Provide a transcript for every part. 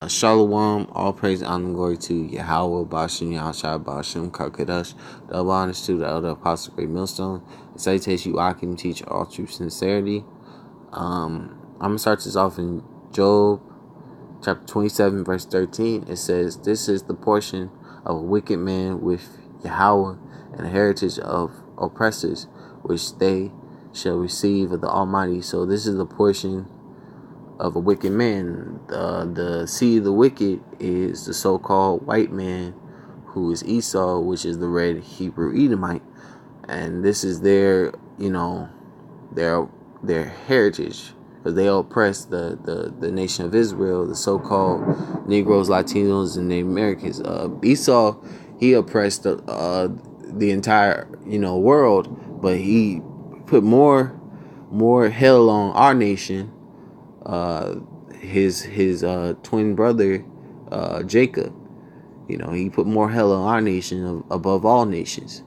Shalom, all praise, honor, and glory to Yahweh, Bashem, Yahshua, Bashem, Kakadash, double honors to the elder apostle, great millstone, and salutation you, Akim, teach all true sincerity. I'm going to start this off in Job, chapter 27, verse 13. It says, "This is the portion of a wicked man with Yahweh, and the heritage of oppressors, which they shall receive of the Almighty." So this is the portion of a wicked man. The seed of the wicked is the so-called white man, who is Esau, which is the red Hebrew Edomite, and this is their, their heritage, because they oppress the nation of Israel, the so-called Negroes, Latinos, and Native Americans. Esau, he oppressed the entire world, but he put more hell on our nation. His twin brother, Jacob, he put more hell on our nation above all nations.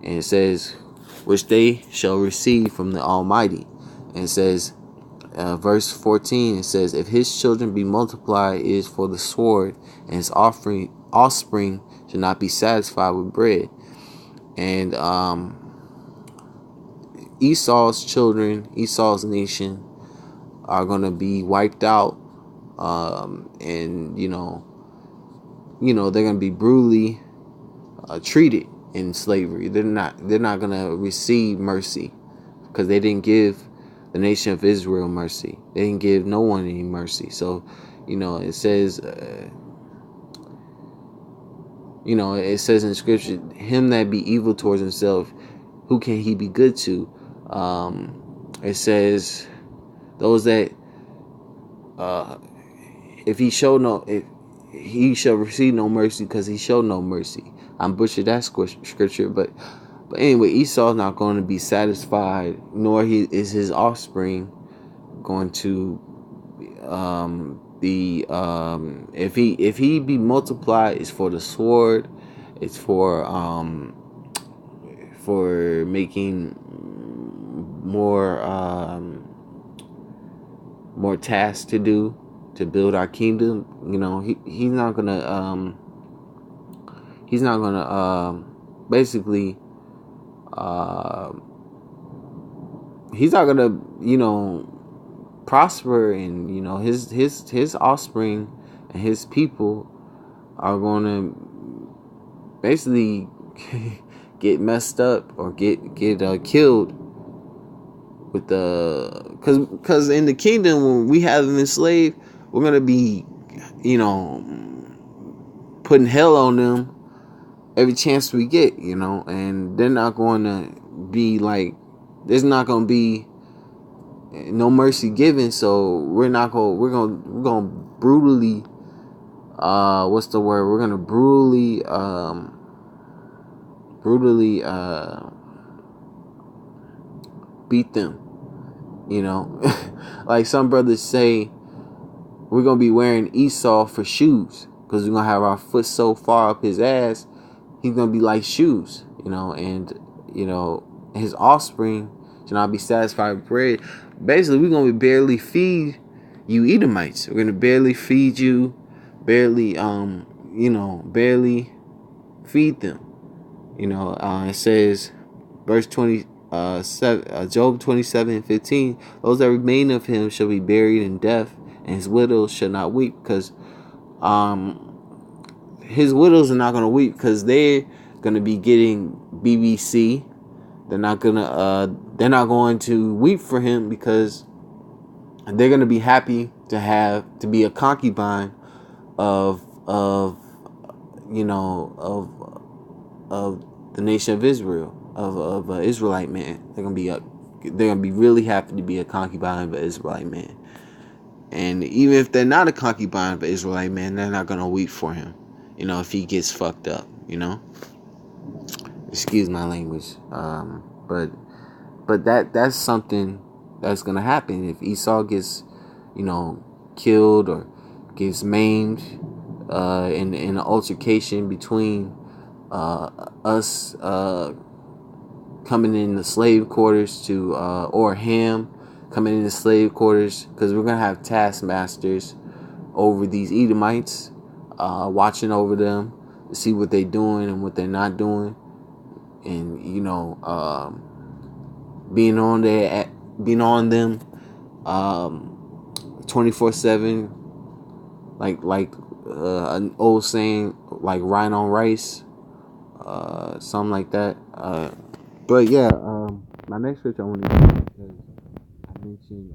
And it says, which they shall receive from the Almighty. And it says, verse 14, it says, "If his children be multiplied, it is for the sword, and his offspring should not be satisfied with bread." And Esau's children, Esau's nation, are going to be wiped out, and they're going to be brutally treated in slavery. They're not going to receive mercy, because they didn't give the nation of Israel mercy. They didn't give no one any mercy. So it says it says in scripture, "Him that be evil towards himself, who can he be good to?" It says, those that if he shall receive no mercy, because he showed no mercy. I'm butchered that scripture, but anyway, Esau's not going to be satisfied, nor is his offspring going to be if he be multiplied, it's for the sword, it's for making more tasks to do to build our kingdom. He's not gonna basically he's not gonna prosper, and his offspring and his people are gonna basically get messed up or get killed with because in the kingdom, when we have them enslaved, we're gonna be putting hell on them every chance we get, and they're not going to be like, there's not going to be no mercy given. So we're going to brutally what's the word, we're going to brutally beat them, like some brothers say, we're going to be wearing Esau for shoes, because we're going to have our foot so far up his ass, he's going to be like shoes, and his offspring should not be satisfied with bread. Basically, we're going to barely feed you Edomites. We're going to barely feed you, barely feed them. It says, verse 20, Job 27:15, "Those that remain of him shall be buried in death, and his widows shall not weep," because his widows are not going to weep, because they're going to be getting BBC. They're not going to weep for him, because they're going to be happy to be a concubine of the nation of Israel, of an Israelite man. They're gonna be really happy to be a concubine of an Israelite man. And even if they're not a concubine of an Israelite man, they're not gonna weep for him, if he gets fucked up, Excuse my language. But that's something that's gonna happen if Esau gets, killed or gets maimed in an altercation between us coming in the slave quarters to or Ham coming in the slave quarters, because we're gonna have taskmasters over these Edomites, watching over them to see what they're doing and what they're not doing, and being on them 24/7, like an old saying, like "Rhino on rice," something like that. But yeah, my next scripture I want to get because I mentioned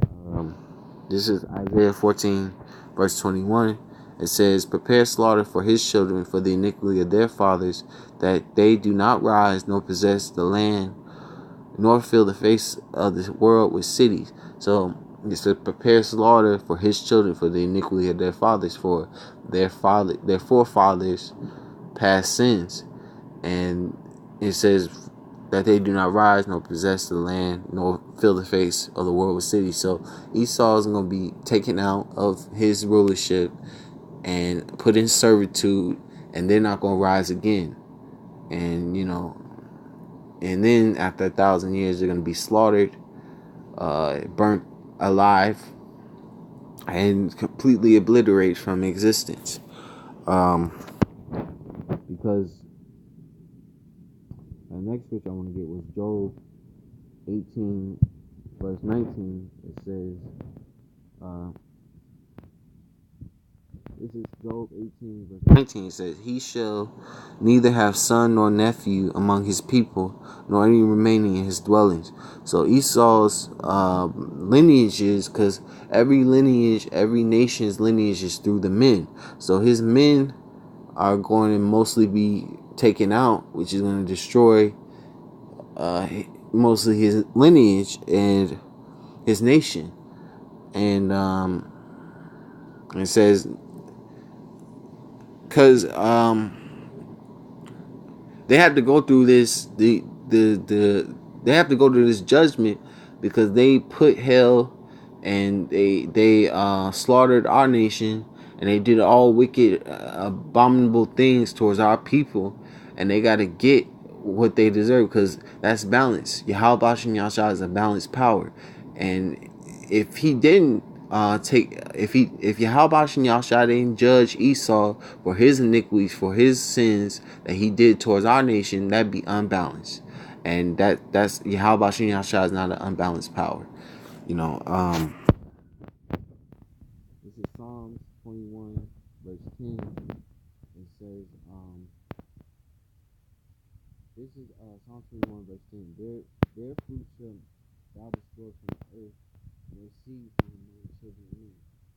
this is Isaiah 14, verse 21. It says, "Prepare slaughter for his children for the iniquity of their fathers, that they do not rise nor possess the land, nor fill the face of the world with cities." So it says, "Prepare slaughter for his children for the iniquity of their fathers, for their forefathers' past sins." And it says that they do not rise nor possess the land nor fill the face of the world with cities. So Esau is going to be taken out of his rulership and put in servitude, and they're not going to rise again. And and then after 1,000 years, they're going to be slaughtered, burnt alive, and completely obliterated from existence. Because the next scripture I want to get was Job 18, verse 19. It says, this is Job 18, verse 19. It says, "He shall neither have son nor nephew among his people, nor any remaining in his dwellings." So Esau's lineages, because every nation's lineage is through the men. So his men are going to mostly be taken out, which is going to destroy mostly his lineage and his nation. And it says, because they have to go through this they have to go through this judgment, because they put hell, and they slaughtered our nation, and they did all wicked, abominable things towards our people, and they got to get what they deserve, because that's balance. Yahweh Bashem Yahshua is a balanced power, and if he didn't if Yahweh Bashem Yahshua didn't judge Esau for his iniquities, for his sins that he did towards our nation, that'd be unbalanced, and that's Yahweh Bashem Yahshua is not an unbalanced power. This is Psalms 21, verse 10. It says, this is Psalm 21, verse 10. Their fruit shall thou destroy from the earth, and their seed from among the children of men.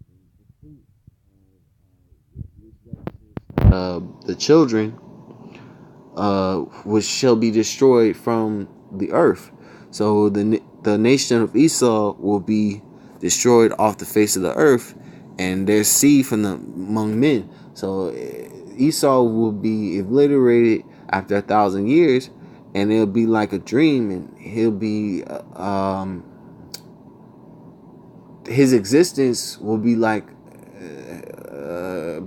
And the fruit, which represents the children, which shall be destroyed from the earth. So the nation of Esau will be destroyed off the face of the earth, and their seed from among men. So Esau will be obliterated after 1,000 years, and it'll be like a dream, and he'll be his existence will be like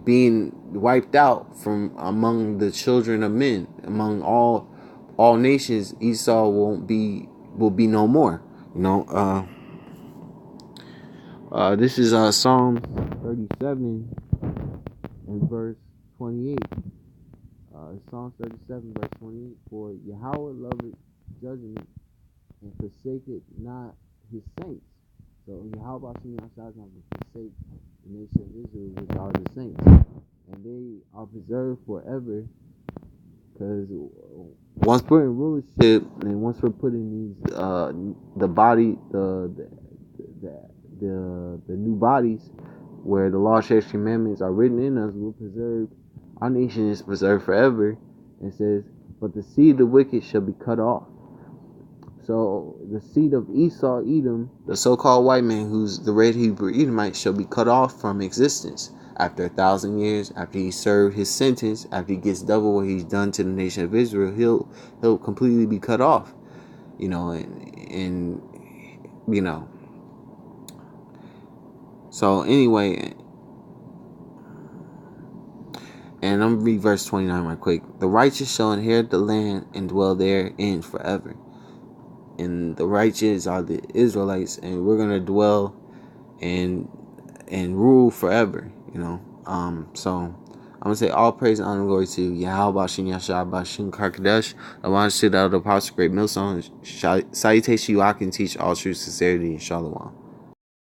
being wiped out from among the children of men, among all nations. Esau will be no more. This is Psalm 37 and verse 28. Psalm 37 verse 28. "For Yahweh loveth judgment, and forsaketh not his saints." So Yahweh Bashem Yahshua is not going to forsake the nation of Israel, which are the saints, and they are preserved forever. Because once we're in rulership, and once we're put in these the new bodies, where the law, statutes, commandments are written in us, we're preserved. Our nation is preserved forever. It says, "But the seed of the wicked shall be cut off." So the seed of Esau, Edom, the so-called white man, who's the red Hebrew Edomite, shall be cut off from existence after 1,000 years, after he served his sentence, after he gets double what he's done to the nation of Israel. He'll completely be cut off. So anyway, and I'm going to read verse 29 right quick. "The righteous shall inherit the land and dwell therein forever." And the righteous are the Israelites, and we're going to dwell and rule forever. So I'm gonna say all praise and honor and glory to Yahweh Bashin Yashar Bashin Karkadesh. I want to the other Apostle Great Millstone. Salutation you I can teach all true sincerity and Shalom.